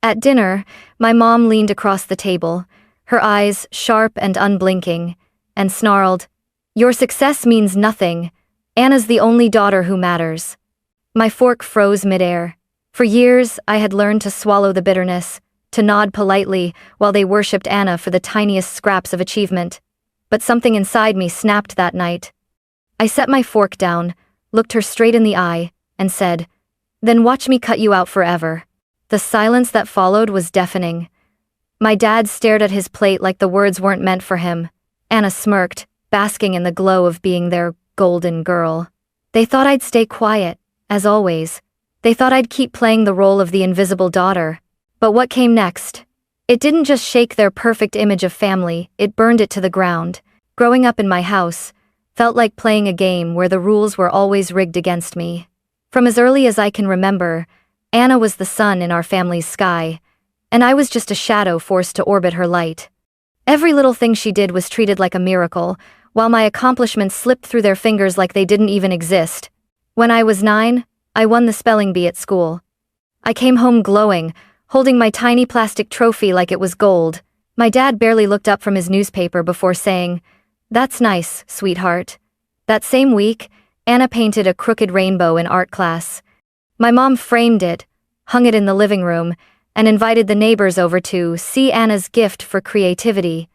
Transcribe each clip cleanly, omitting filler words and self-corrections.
At dinner, my mom leaned across the table, her eyes sharp and unblinking, and snarled, "Your success means nothing. Anna's the only daughter who matters." My fork froze midair. For years, I had learned to swallow the bitterness, to nod politely while they worshipped Anna for the tiniest scraps of achievement. But something inside me snapped that night. I set my fork down, looked her straight in the eye, and said, "Then watch me cut you out forever." The silence that followed was deafening. My dad stared at his plate like the words weren't meant for him. Anna smirked, basking in the glow of being their golden girl. They thought I'd stay quiet, as always. They thought I'd keep playing the role of the invisible daughter. But what came next? It didn't just shake their perfect image of family, it burned it to the ground. Growing up in my house felt like playing a game where the rules were always rigged against me. From as early as I can remember, Anna was the sun in our family's sky, and I was just a shadow forced to orbit her light. Every little thing she did was treated like a miracle, while my accomplishments slipped through their fingers like they didn't even exist. When I was 9, I won the spelling bee at school. I came home glowing, holding my tiny plastic trophy like it was gold. My dad barely looked up from his newspaper before saying, "That's nice, sweetheart." That same week, Anna painted a crooked rainbow in art class. My mom framed it, hung it in the living room, and invited the neighbors over to see Anna's gift for creativity.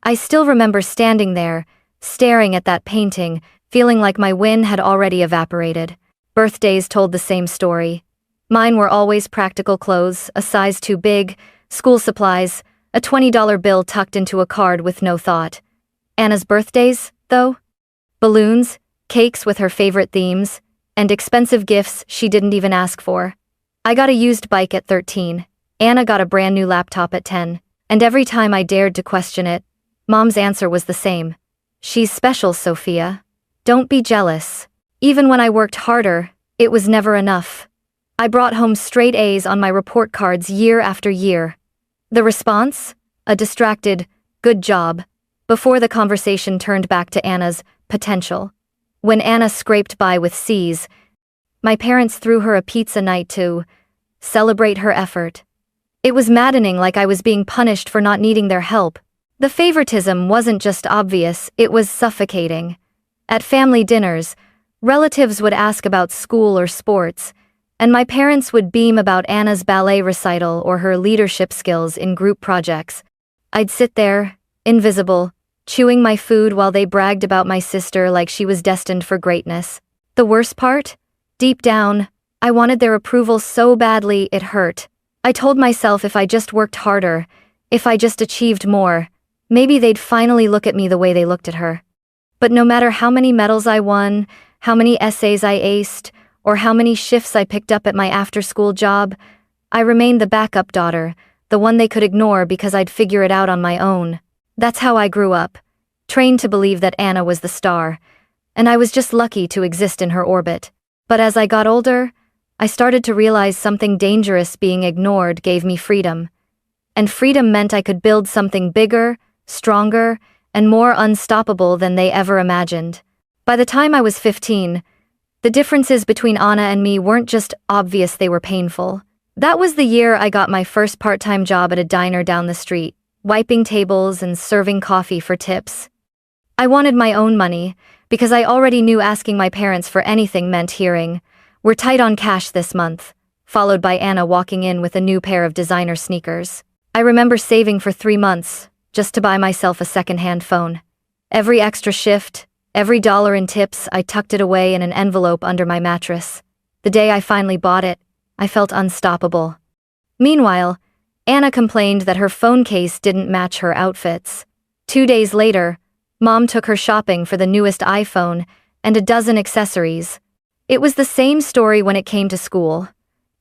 I still remember standing there, staring at that painting, feeling like my win had already evaporated. Birthdays told the same story. Mine were always practical clothes, a size too big, school supplies, a $20 bill tucked into a card with no thought. Anna's birthdays, though? Balloons, cakes with her favorite themes, and expensive gifts she didn't even ask for. I got a used bike at 13. Anna got a brand new laptop at 10. And every time I dared to question it, Mom's answer was the same. "She's special, Sophia. Don't be jealous." Even when I worked harder, it was never enough. I brought home straight A's on my report cards year after year. The response? A distracted, "Good job," before the conversation turned back to Anna's potential. When Anna scraped by with C's, my parents threw her a pizza night to celebrate her effort. It was maddening, like I was being punished for not needing their help. The favoritism wasn't just obvious, it was suffocating. At family dinners, relatives would ask about school or sports, and my parents would beam about Anna's ballet recital or her leadership skills in group projects. I'd sit there, invisible, chewing my food while they bragged about my sister like she was destined for greatness. The worst part? Deep down, I wanted their approval so badly it hurt. I told myself if I just worked harder, if I just achieved more, maybe they'd finally look at me the way they looked at her. But no matter how many medals I won, how many essays I aced, or how many shifts I picked up at my after-school job, I remained the backup daughter, the one they could ignore because I'd figure it out on my own. That's how I grew up, trained to believe that Anna was the star, and I was just lucky to exist in her orbit. But as I got older, I started to realize something dangerous. Being ignored gave me freedom. And freedom meant I could build something bigger, stronger, and more unstoppable than they ever imagined. By the time I was 15, the differences between Anna and me weren't just obvious, they were painful. That was the year I got my first part-time job at a diner down the street, wiping tables and serving coffee for tips. I wanted my own money, because I already knew asking my parents for anything meant hearing, "We're tight on cash this month," followed by Anna walking in with a new pair of designer sneakers. I remember saving for 3 months, just to buy myself a second-hand phone. Every extra shift, every dollar in tips, I tucked it away in an envelope under my mattress. The day I finally bought it, I felt unstoppable. Meanwhile, Anna complained that her phone case didn't match her outfits. 2 days later, Mom took her shopping for the newest iPhone and a dozen accessories. It was the same story when it came to school.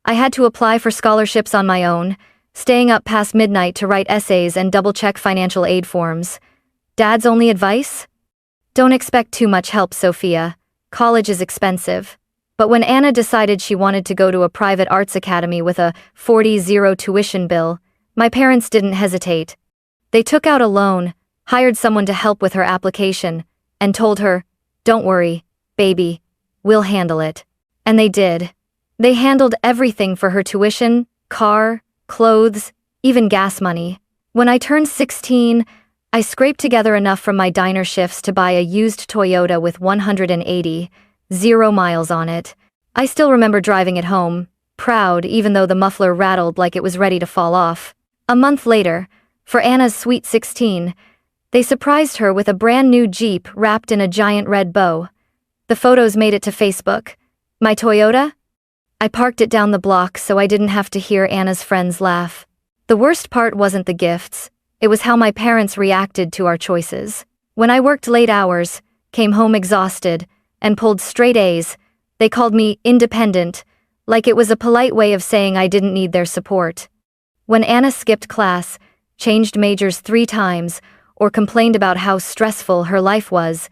I had to apply for scholarships on my own, staying up past midnight to write essays and double-check financial aid forms. Dad's only advice? Don't expect too much help, Sophia. College is expensive. But when Anna decided she wanted to go to a private arts academy with a $40,000 tuition bill, my parents didn't hesitate. They took out a loan, hired someone to help with her application, and told her, "Don't worry, baby, we'll handle it." And they did. They handled everything for her tuition, car, clothes, even gas money. When I turned 16, I scraped together enough from my diner shifts to buy a used Toyota with 180,000 miles on it. I still remember driving it home, proud even though the muffler rattled like it was ready to fall off. A month later, for Anna's sweet 16, they surprised her with a brand new Jeep wrapped in a giant red bow. The photos made it to Facebook. My Toyota? I parked it down the block so I didn't have to hear Anna's friends laugh. The worst part wasn't the gifts, it was how my parents reacted to our choices. When I worked late hours, came home exhausted, and pulled straight A's, they called me independent, like it was a polite way of saying I didn't need their support. When Anna skipped class, changed majors 3 times, or complained about how stressful her life was,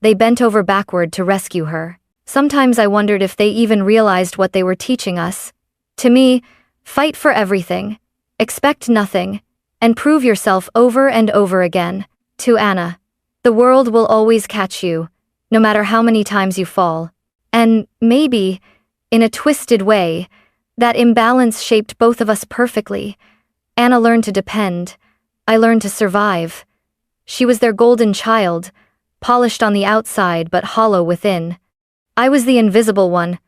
they bent over backward to rescue her. Sometimes I wondered if they even realized what they were teaching us. To me, fight for everything, expect nothing, and prove yourself over and over again. To Anna, the world will always catch you, no matter how many times you fall. And maybe, in a twisted way, that imbalance shaped both of us perfectly. Anna learned to depend. I learned to survive. She was their golden child, polished on the outside but hollow within. I was the invisible one,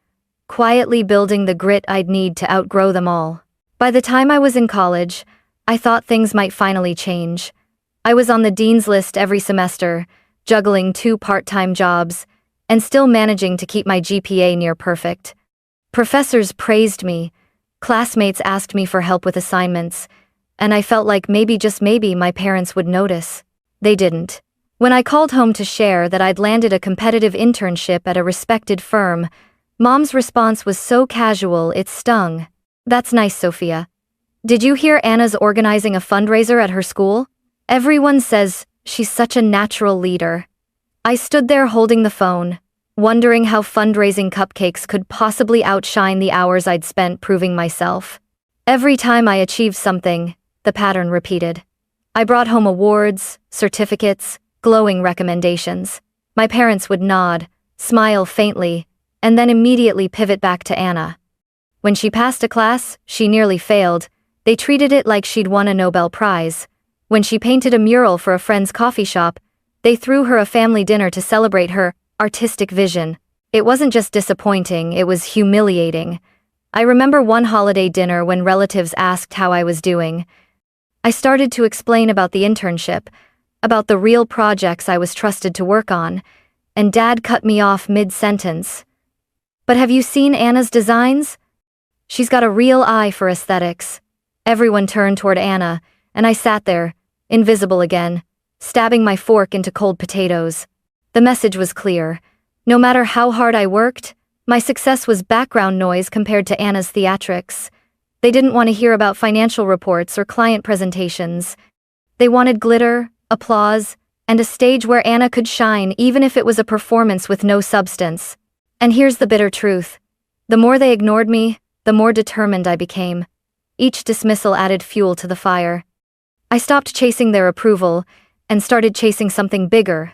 quietly building the grit I'd need to outgrow them all. By the time I was in college, I thought things might finally change. I was on the dean's list every semester, juggling 2 part-time jobs, and still managing to keep my GPA near perfect. Professors praised me, classmates asked me for help with assignments, and I felt like maybe, just maybe, my parents would notice. They didn't. When I called home to share that I'd landed a competitive internship at a respected firm, Mom's response was so casual it stung. "That's nice, Sophia. Did you hear Anna's organizing a fundraiser at her school? Everyone says she's such a natural leader." I stood there holding the phone, wondering how fundraising cupcakes could possibly outshine the hours I'd spent proving myself. Every time I achieved something, the pattern repeated. I brought home awards, certificates, glowing recommendations. My parents would nod, smile faintly, and then immediately pivot back to Anna. When she passed a class she nearly failed, they treated it like she'd won a Nobel Prize. When she painted a mural for a friend's coffee shop, they threw her a family dinner to celebrate her artistic vision. It wasn't just disappointing, it was humiliating. I remember one holiday dinner when relatives asked how I was doing. I started to explain about the internship, about the real projects I was trusted to work on, and Dad cut me off mid-sentence. "But have you seen Anna's designs? She's got a real eye for aesthetics." Everyone turned toward Anna, and I sat there, invisible again, stabbing my fork into cold potatoes. The message was clear. No matter how hard I worked, my success was background noise compared to Anna's theatrics. They didn't want to hear about financial reports or client presentations. They wanted glitter, applause, and a stage where Anna could shine even if it was a performance with no substance. And here's the bitter truth. The more they ignored me, the more determined I became. Each dismissal added fuel to the fire. I stopped chasing their approval and started chasing something bigger.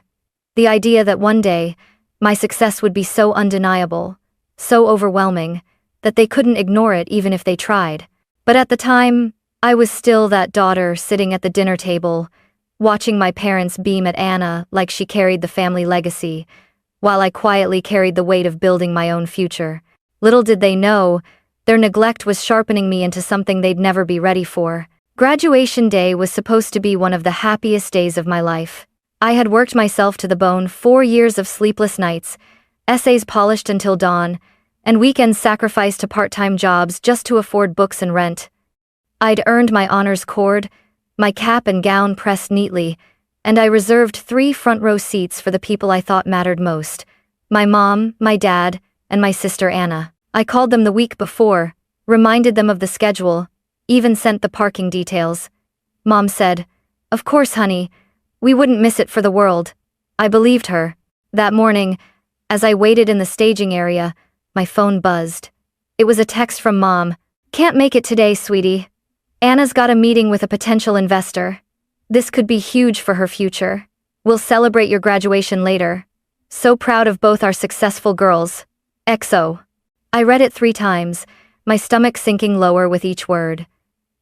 The idea that one day, my success would be so undeniable, so overwhelming, that they couldn't ignore it even if they tried. But at the time, I was still that daughter sitting at the dinner table, watching my parents beam at Anna like she carried the family legacy, while I quietly carried the weight of building my own future. Little did they know, their neglect was sharpening me into something they'd never be ready for. Graduation day was supposed to be one of the happiest days of my life. I had worked myself to the bone, 4 years of sleepless nights, essays polished until dawn, and weekends sacrificed to part-time jobs just to afford books and rent. I'd earned my honors cord, my cap and gown pressed neatly, and I reserved 3 front-row seats for the people I thought mattered most: my mom, my dad, and my sister Anna. I called them the week before, reminded them of the schedule, even sent the parking details. Mom said, "Of course, honey, we wouldn't miss it for the world." I believed her. That morning, as I waited in the staging area, my phone buzzed. It was a text from Mom. "Can't make it today, sweetie. Anna's got a meeting with a potential investor. This could be huge for her future. We'll celebrate your graduation later. So proud of both our successful girls. XO." I read it 3 times, my stomach sinking lower with each word.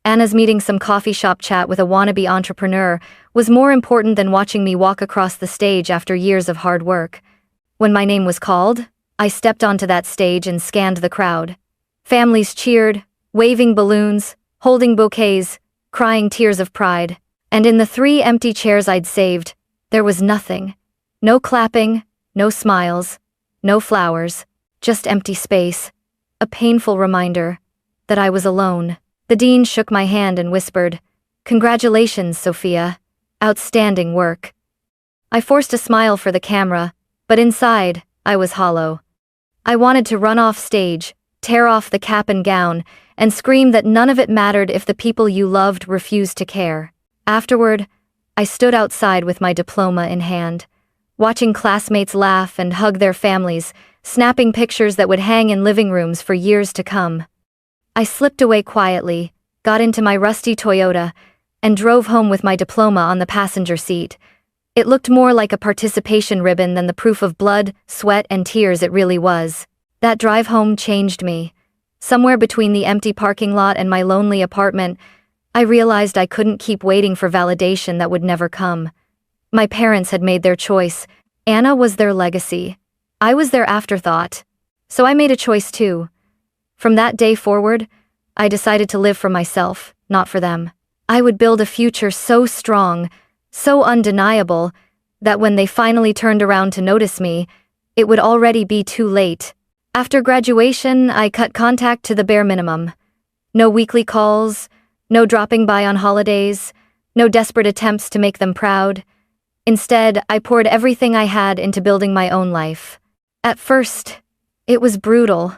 Anna's meeting some coffee shop chat with a wannabe entrepreneur was more important than watching me walk across the stage after years of hard work. When my name was called, I stepped onto that stage and scanned the crowd. Families cheered, waving balloons, holding bouquets, crying tears of pride. And in the 3 empty chairs I'd saved, there was nothing. No clapping, no smiles, no flowers, just empty space. A painful reminder that I was alone. The dean shook my hand and whispered, "Congratulations, Sophia. Outstanding work." I forced a smile for the camera, but inside, I was hollow. I wanted to run off stage, tear off the cap and gown, and scream that none of it mattered if the people you loved refused to care. Afterward, I stood outside with my diploma in hand, watching classmates laugh and hug their families, snapping pictures that would hang in living rooms for years to come. I slipped away quietly, got into my rusty Toyota, and drove home with my diploma on the passenger seat. It looked more like a participation ribbon than the proof of blood, sweat, and tears it really was. That drive home changed me. Somewhere between the empty parking lot and my lonely apartment, I realized I couldn't keep waiting for validation that would never come. My parents had made their choice. Anna was their legacy. I was their afterthought. So I made a choice too. From that day forward, I decided to live for myself, not for them. I would build a future so strong, so undeniable, that when they finally turned around to notice me, it would already be too late. After graduation, I cut contact to the bare minimum. No weekly calls, no dropping by on holidays, no desperate attempts to make them proud. Instead, I poured everything I had into building my own life. At first, it was brutal.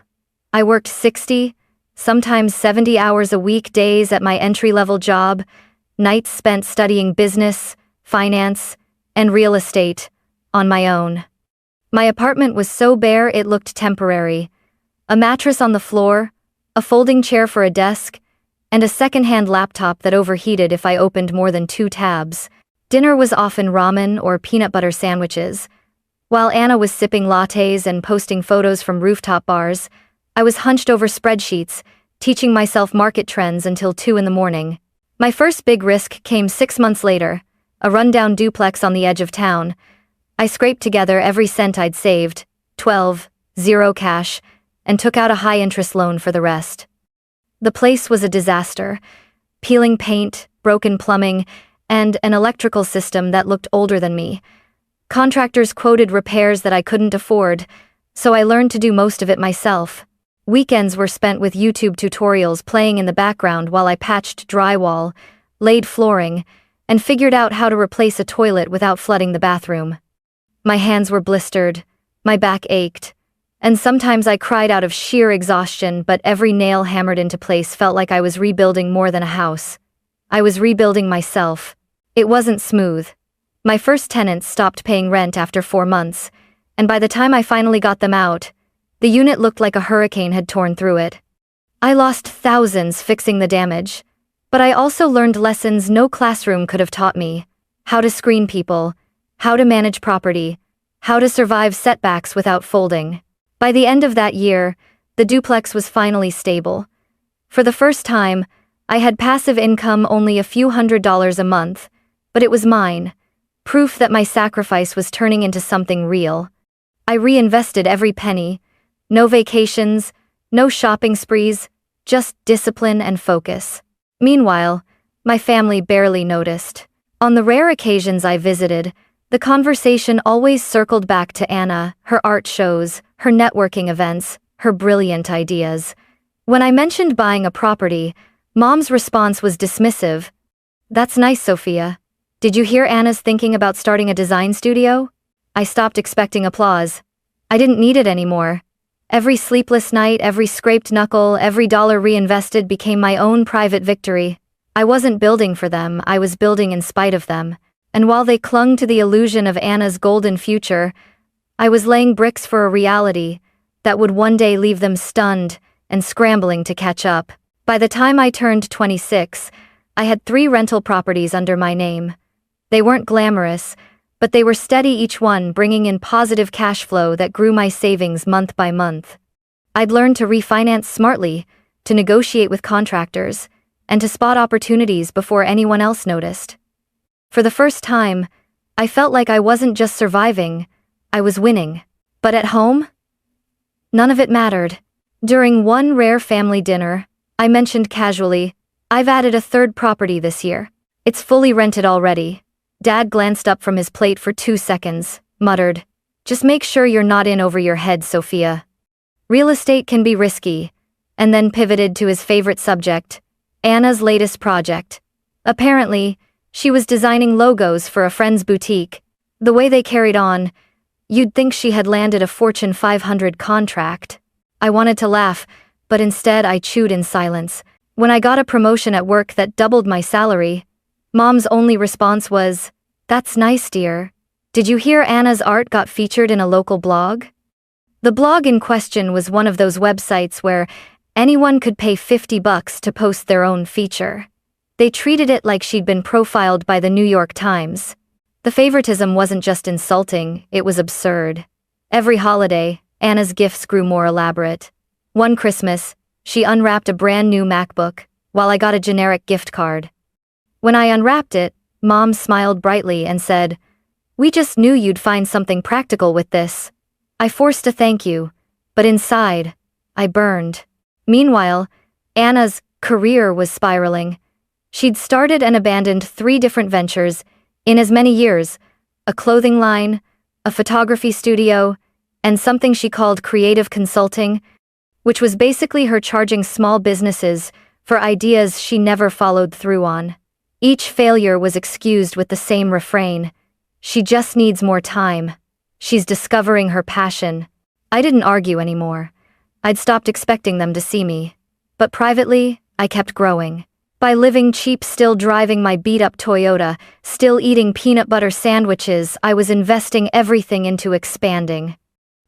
I worked 60, sometimes 70 hours a week, days at my entry-level job, nights spent studying business, finance, and real estate on my own. My apartment was so bare it looked temporary. A mattress on the floor, a folding chair for a desk, and a second-hand laptop that overheated if I opened more than 2 tabs. Dinner was often ramen or peanut butter sandwiches. While Anna was sipping lattes and posting photos from rooftop bars, I was hunched over spreadsheets, teaching myself market trends until 2 in the morning. My first big risk came 6 months later, a rundown duplex on the edge of town. I scraped together every cent I'd saved, 0 cash, and took out a high-interest loan for the rest. The place was a disaster. Peeling paint, broken plumbing, and an electrical system that looked older than me. Contractors quoted repairs that I couldn't afford, so I learned to do most of it myself. Weekends were spent with YouTube tutorials playing in the background while I patched drywall, laid flooring, and figured out how to replace a toilet without flooding the bathroom. My hands were blistered, my back ached, and sometimes I cried out of sheer exhaustion, but every nail hammered into place felt like I was rebuilding more than a house. I was rebuilding myself. It wasn't smooth. My first tenants stopped paying rent after 4 months, and by the time I finally got them out, the unit looked like a hurricane had torn through it. I lost thousands fixing the damage, but I also learned lessons no classroom could have taught me: how to screen people, how to manage property, how to survive setbacks without folding. By the end of that year, the duplex was finally stable. For the first time, I had passive income, only a few $100s a month, but it was mine, proof that my sacrifice was turning into something real. I reinvested every penny. No vacations, no shopping sprees, just discipline and focus. Meanwhile, my family barely noticed. On the rare occasions I visited, the conversation always circled back to Anna, her art shows, her networking events, her brilliant ideas. When I mentioned buying a property, Mom's response was dismissive. "That's nice, Sophia. Did you hear Anna's thinking about starting a design studio?" I stopped expecting applause. I didn't need it anymore. Every sleepless night, every scraped knuckle, every dollar reinvested became my own private victory. I wasn't building for them, I was building in spite of them. And while they clung to the illusion of Anna's golden future, I was laying bricks for a reality that would one day leave them stunned and scrambling to catch up. By the time I turned 26, I had 3 rental properties under my name. They weren't glamorous, but they were steady, each one bringing in positive cash flow that grew my savings month by month. I'd learned to refinance smartly, to negotiate with contractors, and to spot opportunities before anyone else noticed. For the first time, I felt like I wasn't just surviving, I was winning. But at home? None of it mattered. During one rare family dinner, I mentioned casually, "I've added a third property this year. It's fully rented already." Dad glanced up from his plate for 2 seconds, muttered, "Just make sure you're not in over your head, Sophia. Real estate can be risky," and then pivoted to his favorite subject, Anna's latest project. Apparently, she was designing logos for a friend's boutique. The way they carried on, you'd think she had landed a Fortune 500 contract. I wanted to laugh, but instead I chewed in silence. When I got a promotion at work that doubled my salary, Mom's only response was, "That's nice, dear. Did you hear Anna's art got featured in a local blog?" The blog in question was one of those websites where anyone could pay $50 to post their own feature. They treated it like she'd been profiled by the New York Times. The favoritism wasn't just insulting, it was absurd. Every holiday, Anna's gifts grew more elaborate. One Christmas, she unwrapped a brand new MacBook, while I got a generic gift card. When I unwrapped it, Mom smiled brightly and said, "We just knew you'd find something practical with this." I forced a thank you, but inside, I burned. Meanwhile, Anna's career was spiraling. She'd started and abandoned 3 different ventures in as many years: a clothing line, a photography studio, and something she called creative consulting, which was basically her charging small businesses for ideas she never followed through on. Each failure was excused with the same refrain: "She just needs more time. She's discovering her passion." I didn't argue anymore. I'd stopped expecting them to see me. But privately, I kept growing. By living cheap, still driving my beat-up Toyota, still eating peanut butter sandwiches, I was investing everything into expanding.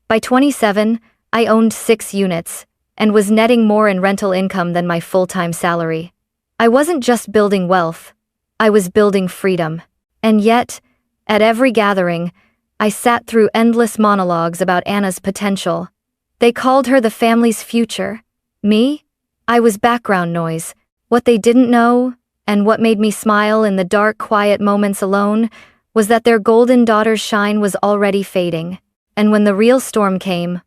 By 27, I owned 6 units, and was netting more in rental income than my full-time salary. I wasn't just building wealth, I was building freedom. And yet, at every gathering, I sat through endless monologues about Anna's potential. They called her the family's future. Me? I was background noise. What they didn't know, and what made me smile in the dark, quiet moments alone, was that their golden daughter's shine was already fading. And when the real storm came,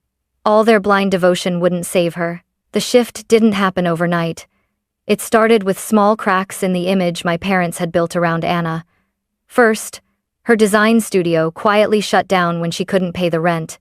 all their blind devotion wouldn't save her. The shift didn't happen overnight. It started with small cracks in the image my parents had built around Anna. First, her design studio quietly shut down when she couldn't pay the rent.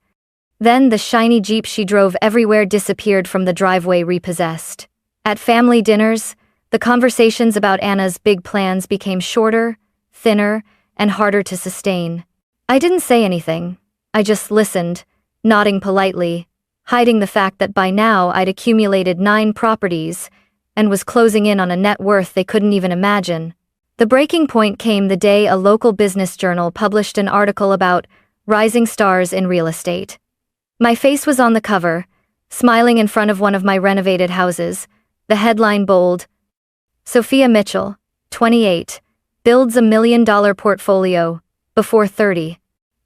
Then the shiny Jeep she drove everywhere disappeared from the driveway repossessed. At family dinners, the conversations about Anna's big plans became shorter, thinner, and harder to sustain. I didn't say anything. I just listened, nodding politely, hiding the fact that by now I'd accumulated 9 properties and was closing in on a net worth they couldn't even imagine. The breaking point came the day a local business journal published an article about rising stars in real estate. My face was on the cover, smiling in front of one of my renovated houses, the headline bold: "Sophia Mitchell, 28, builds $1 million portfolio, before 30.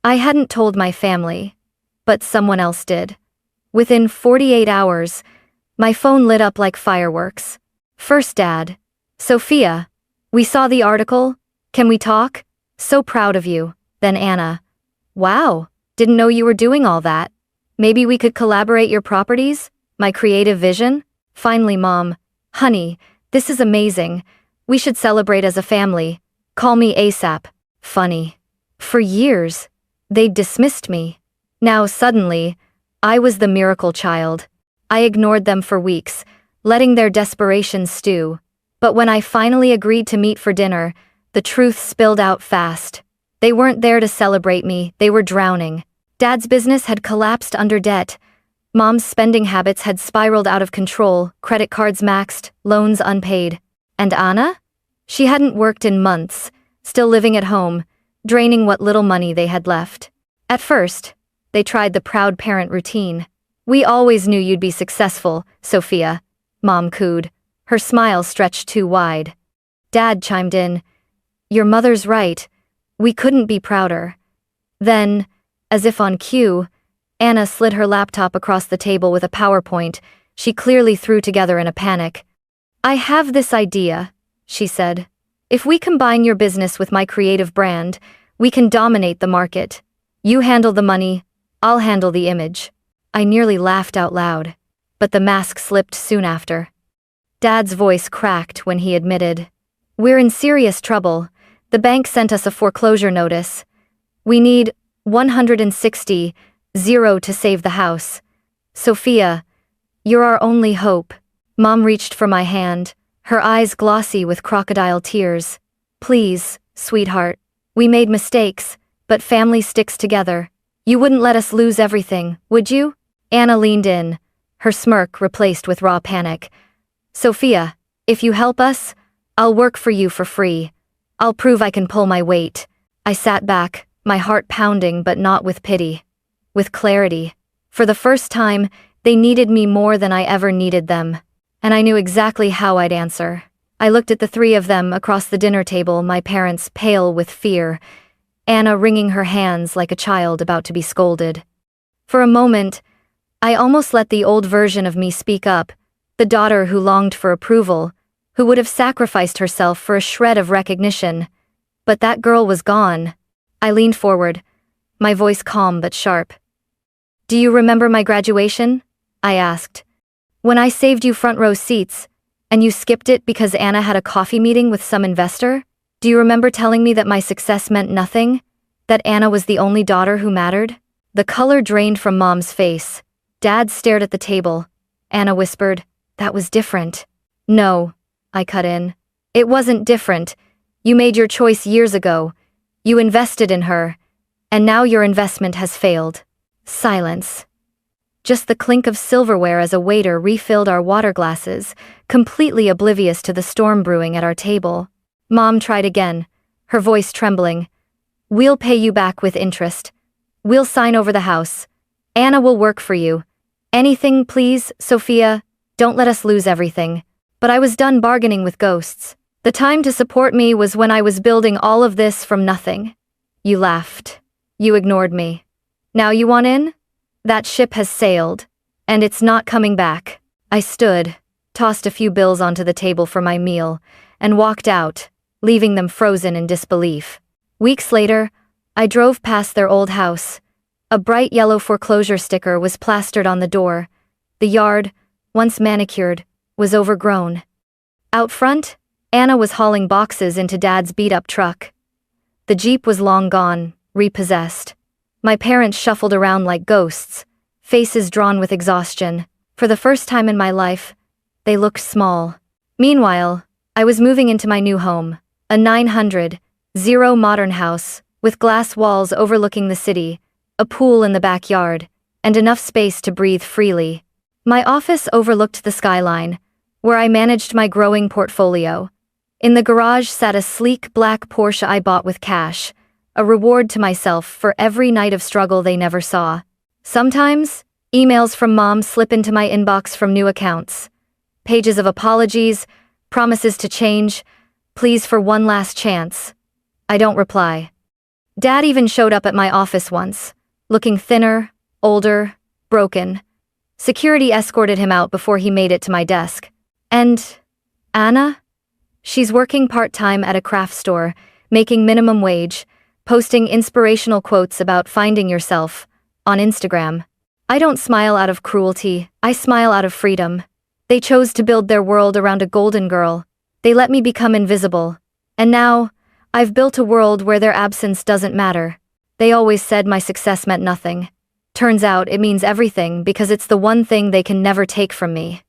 I hadn't told my family, but someone else did. Within 48 hours, my phone lit up like fireworks. First Dad: "Sophia, we saw the article, can we talk? So proud of you." Then Anna: "Wow, didn't know you were doing all that. Maybe we could collaborate your properties? My creative vision?" Finally Mom: "Honey, this is amazing. We should celebrate as a family. Call me ASAP." Funny. For years, they'd dismissed me. Now suddenly, I was the miracle child. I ignored them for weeks, letting their desperation stew. But when I finally agreed to meet for dinner, the truth spilled out fast. They weren't there to celebrate me, they were drowning. Dad's business had collapsed under debt. Mom's spending habits had spiraled out of control, credit cards maxed, loans unpaid. And Anna? She hadn't worked in months, still living at home, draining what little money they had left. At first, they tried the proud parent routine. "We always knew you'd be successful, Sophia," Mom cooed. Her smile stretched too wide. Dad chimed in: "Your mother's right. We couldn't be prouder." Then, as if on cue, Anna slid her laptop across the table with a PowerPoint she clearly threw together in a panic. I have this idea, she said. If we combine your business with my creative brand, we can dominate the market. You handle the money, I'll handle the image. I nearly laughed out loud, but the mask slipped soon after. Dad's voice cracked when he admitted, "We're in serious trouble. The bank sent us a foreclosure notice. We need 160 to save the house. Sophia, you're our only hope." Mom reached for my hand, her eyes glossy with crocodile tears. "Please, sweetheart. We made mistakes, but family sticks together. You wouldn't let us lose everything, would you?" Anna leaned in, her smirk replaced with raw panic. "Sophia, if you help us, I'll work for you for free. I'll prove I can pull my weight." I sat back, my heart pounding but not with pity. With clarity. For the first time, they needed me more than I ever needed them. And I knew exactly how I'd answer. I looked at the three of them across the dinner table, my parents pale with fear, Anna wringing her hands like a child about to be scolded. For a moment, I almost let the old version of me speak up, the daughter who longed for approval, who would have sacrificed herself for a shred of recognition. But that girl was gone. I leaned forward, my voice calm but sharp. "Do you remember my graduation?" I asked. "When I saved you front row seats, and you skipped it because Anna had a coffee meeting with some investor? Do you remember telling me that my success meant nothing? That Anna was the only daughter who mattered?" The color drained from Mom's face. Dad stared at the table. Anna whispered, "That was different." "No," I cut in. "It wasn't different. You made your choice years ago. You invested in her. And now your investment has failed." Silence. Just the clink of silverware as a waiter refilled our water glasses, completely oblivious to the storm brewing at our table. Mom tried again, her voice trembling. "We'll pay you back with interest. We'll sign over the house. Anna will work for you. Anything, please, Sophia. Don't let us lose everything." But I was done bargaining with ghosts. The time to support me was when I was building all of this from nothing. You laughed. You ignored me. Now you want in? That ship has sailed, and it's not coming back. I stood, tossed a few bills onto the table for my meal, and walked out, leaving them frozen in disbelief. Weeks later, I drove past their old house. A bright yellow foreclosure sticker was plastered on the door. The yard, once manicured, was overgrown. Out front, Anna was hauling boxes into Dad's beat-up truck. The Jeep was long gone, repossessed. My parents shuffled around like ghosts, faces drawn with exhaustion. For the first time in my life, they looked small. Meanwhile, I was moving into my new home, a 900 modern house, with glass walls overlooking the city, a pool in the backyard, and enough space to breathe freely. My office overlooked the skyline, where I managed my growing portfolio. In the garage sat a sleek black Porsche I bought with cash, a reward to myself for every night of struggle they never saw. Sometimes, emails from Mom slip into my inbox from new accounts. Pages of apologies, promises to change, pleas for one last chance. I don't reply. Dad even showed up at my office once, looking thinner, older, broken. Security escorted him out before he made it to my desk. And Anna? She's working part-time at a craft store, making minimum wage, posting inspirational quotes about finding yourself on Instagram. I don't smile out of cruelty, I smile out of freedom. They chose to build their world around a golden girl. They let me become invisible. And now, I've built a world where their absence doesn't matter. They always said my success meant nothing. Turns out it means everything because it's the one thing they can never take from me.